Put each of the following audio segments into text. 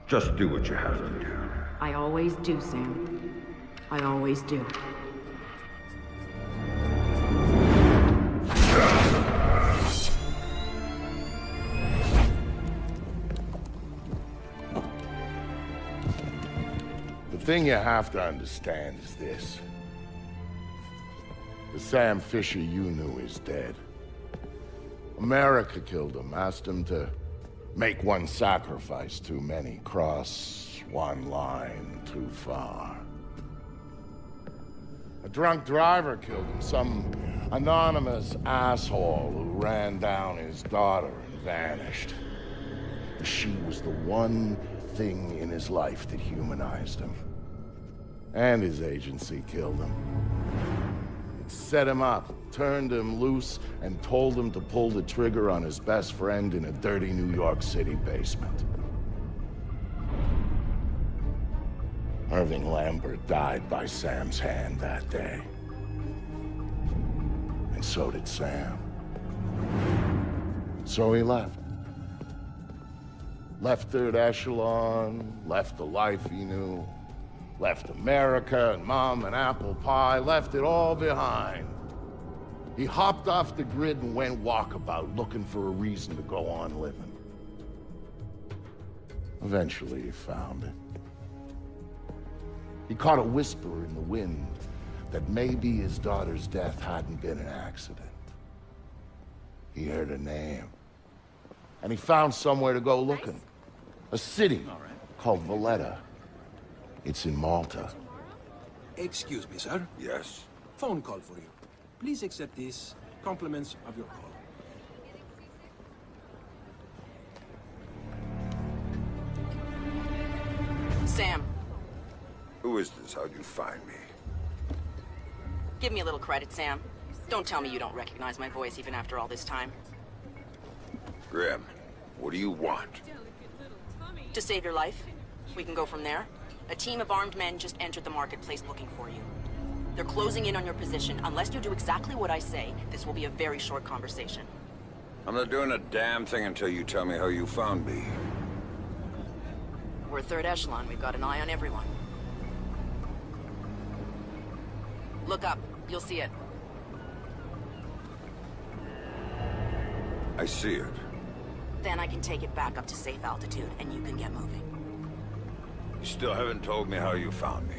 Just do what you have to do. I always do, Sam. I always do. The thing you have to understand is this. The Sam Fisher you knew is dead. America killed him, asked him to make one sacrifice too many, cross one line too far. A drunk driver killed him, some anonymous asshole who ran down his daughter and vanished. She was the one thing in his life that humanized him. And his agency killed him. It set him up, turned him loose, and told him to pull the trigger on his best friend in a dirty New York City basement. Irving Lambert died by Sam's hand that day. And so did Sam. So he left. Left Third Echelon, left the life he knew, left America and Mom and apple pie, left it all behind. He hopped off the grid and went walkabout, looking for a reason to go on living. Eventually he found it. He caught a whisper in the wind that maybe his daughter's death hadn't been an accident. He heard her name. And he found somewhere to go looking. A city called Valletta. It's in Malta. Excuse me, sir. Yes? Phone call for you. Please accept this. Compliments of your call. Sam. Who is this? How'd you find me? Give me a little credit, Sam. Don't tell me you don't recognize my voice even after all this time. Grim, what do you want? To save your life. We can go from there. A team of armed men just entered the marketplace looking for you. They're closing in on your position. Unless you do exactly what I say, this will be a very short conversation. I'm not doing a damn thing until you tell me how you found me. We're Third Echelon. We've got an eye on everyone. Look up. You'll see it. I see it. Then I can take it back up to safe altitude, and you can get moving. You still haven't told me how you found me.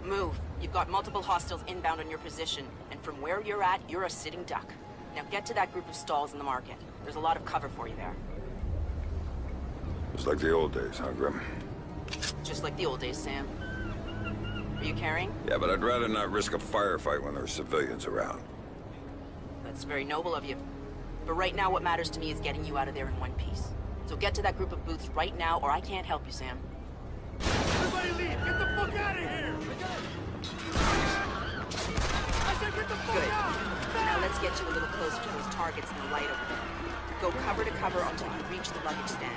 Move. You've got multiple hostiles inbound on your position, and from where you're at, you're a sitting duck. Now get to that group of stalls in the market. There's a lot of cover for you there. It's like the old days, huh, Grim? Just like the old days, Sam. Are you carrying? Yeah, but I'd rather not risk a firefight when there are civilians around. That's very noble of you. But right now what matters to me is getting you out of there in one piece. So get to that group of booths right now, or I can't help you, Sam. Everybody leave! Get the fuck out of here! I said get the fuck out! Now let's get you a little closer to those targets in the light over there. Go cover to cover until you reach the luggage stand.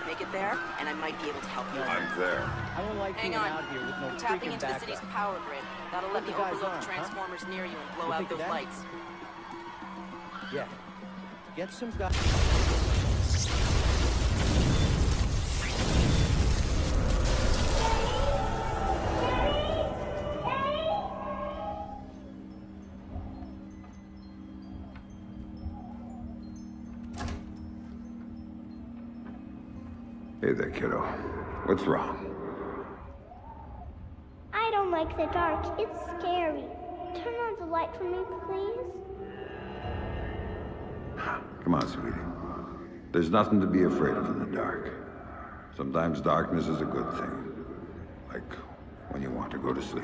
Make it there, and I might be able to help you. I'm there. I don't like Hang being on. out here with no I'm tapping freaking into the backup. city's power grid. That'll let Put me the guys overload on, the huh? transformers near you and blow You out think of those that? lights. Yeah. Get some guys. Hey there, kiddo. What's wrong? I don't like the dark. It's scary. Turn on the light for me, please. Come on, sweetie. There's nothing to be afraid of in the dark. Sometimes darkness is a good thing. Like when you want to go to sleep.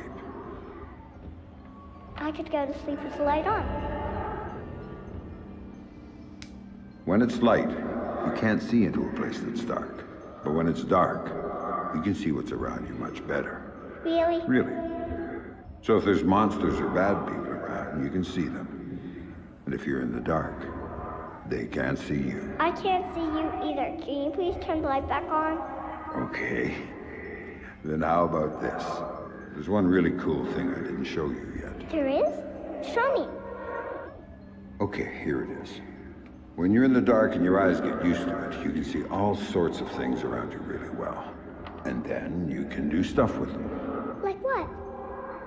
I could go to sleep with the light on. When it's light, you can't see into a place that's dark. But when it's dark, you can see what's around you much better. Really? Really. So if there's monsters or bad people around, you can see them. And if you're in the dark, they can't see you. I can't see you either. Can you please turn the light back on? Okay. Then how about this? There's one really cool thing I didn't show you yet. There is? Show me. Okay, here it is. When you're in the dark and your eyes get used to it, you can see all sorts of things around you really well. And then you can do stuff with them. Like what?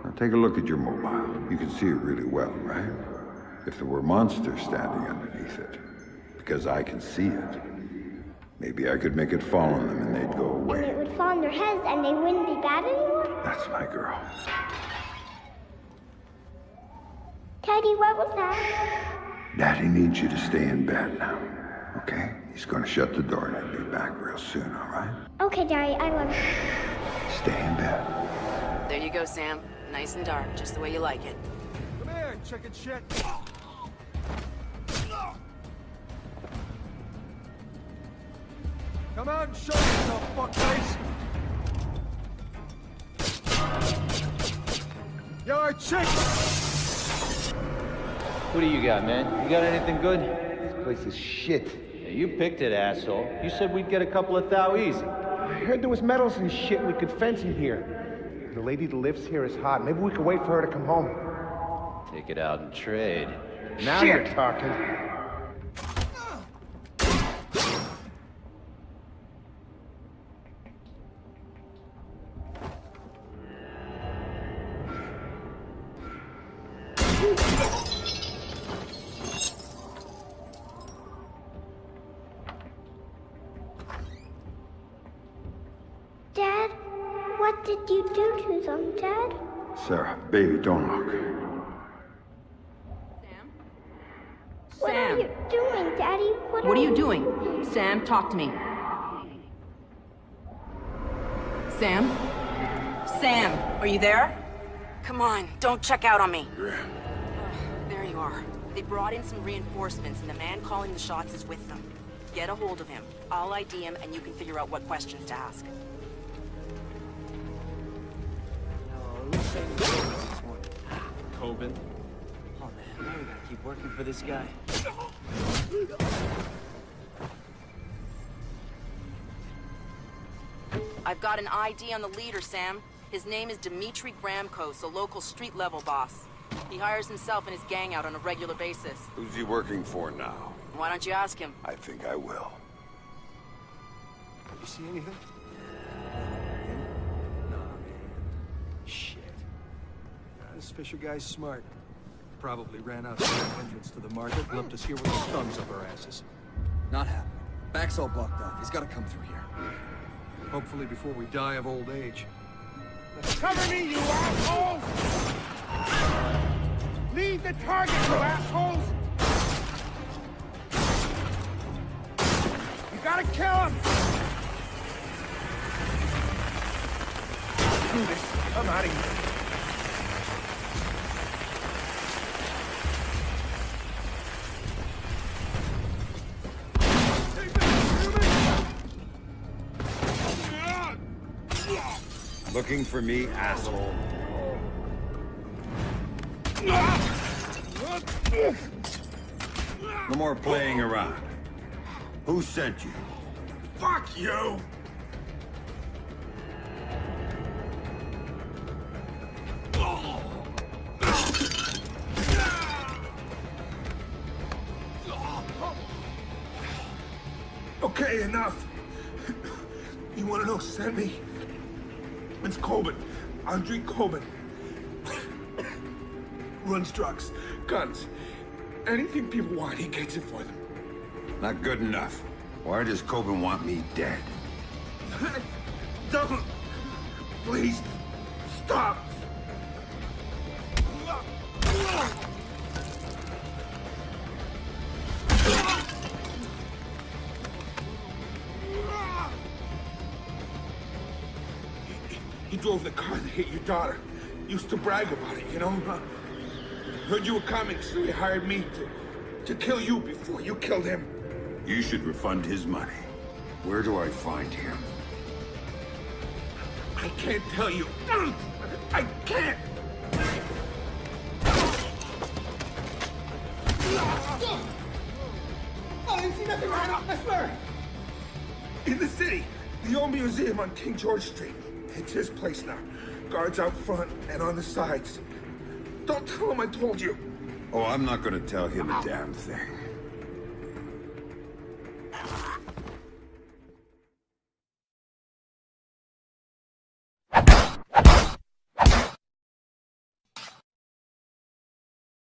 Now take a look at your mobile. You can see it really well, right? If there were monsters standing underneath it, because I can see it, maybe I could make it fall on them and they'd go away. And it would fall on their heads and they wouldn't be bad anymore? That's my girl. Daddy, what was that? Daddy needs you to stay in bed now, okay? He's gonna shut the door and I'll be back real soon, all right? Okay, Daddy, I love you. Stay in bed. There you go, Sam. Nice and dark, just the way you like it. Come here, chicken shit. Come out and show yourself, fuckface. Yo, chick! What do you got, man? You got anything good? This place is shit. Yeah, you picked it, asshole. You said we'd get a couple of thou easy. I heard there was metals and shit we could fence in here. The lady that lives here is hot. Maybe we could wait for her to come home. Take it out and trade. Now you're talking. Dad, what did you do to them, Dad? Sarah, baby, don't look. Sam? What Sam, are you doing, Daddy? what are you doing? Sam, talk to me. Sam? Sam, are you there? Come on, don't check out on me. There you are. They brought in some reinforcements, and the man calling the shots is with them. Get a hold of him. I'll ID him, and you can figure out what questions to ask. Coben. Oh man, now we gotta keep working for this guy. I've got an ID on the leader, Sam. His name is Dimitri Gramkos, a local street-level boss. He hires himself and his gang out on a regular basis. Who's he working for now? Why don't you ask him? I think I will. You see anything? No, man. Shit. This Fisher guy's smart. Probably ran out the entrance to the market, left us here with his thumbs up our asses. Not happening. Back's all blocked off. He's gotta come through here. Hopefully before we die of old age. Cover me, you assholes! Leave the target, you assholes! You gotta kill him! Do this. I'm out of here. Looking for me, asshole. No more playing around. Who sent you? Fuck you! Okay, enough. You wanna know who sent me? It's Coben. Andre Coben. Runs drugs, guns, anything people want, he gets it for them. Not good enough. Why does Coben want me dead? Don't! Please, stop! He drove the car that hit your daughter. Used to brag about it, you know? Heard you were coming, so he hired me to kill you before you killed him. You should refund his money. Where do I find him? I can't tell you. I can't! I didn't see nothing right off, I swear! In the city, the old museum on King George Street. It's his place now. Guards out front and on the sides. Don't tell him I told you. Oh, I'm not gonna tell him a damn thing.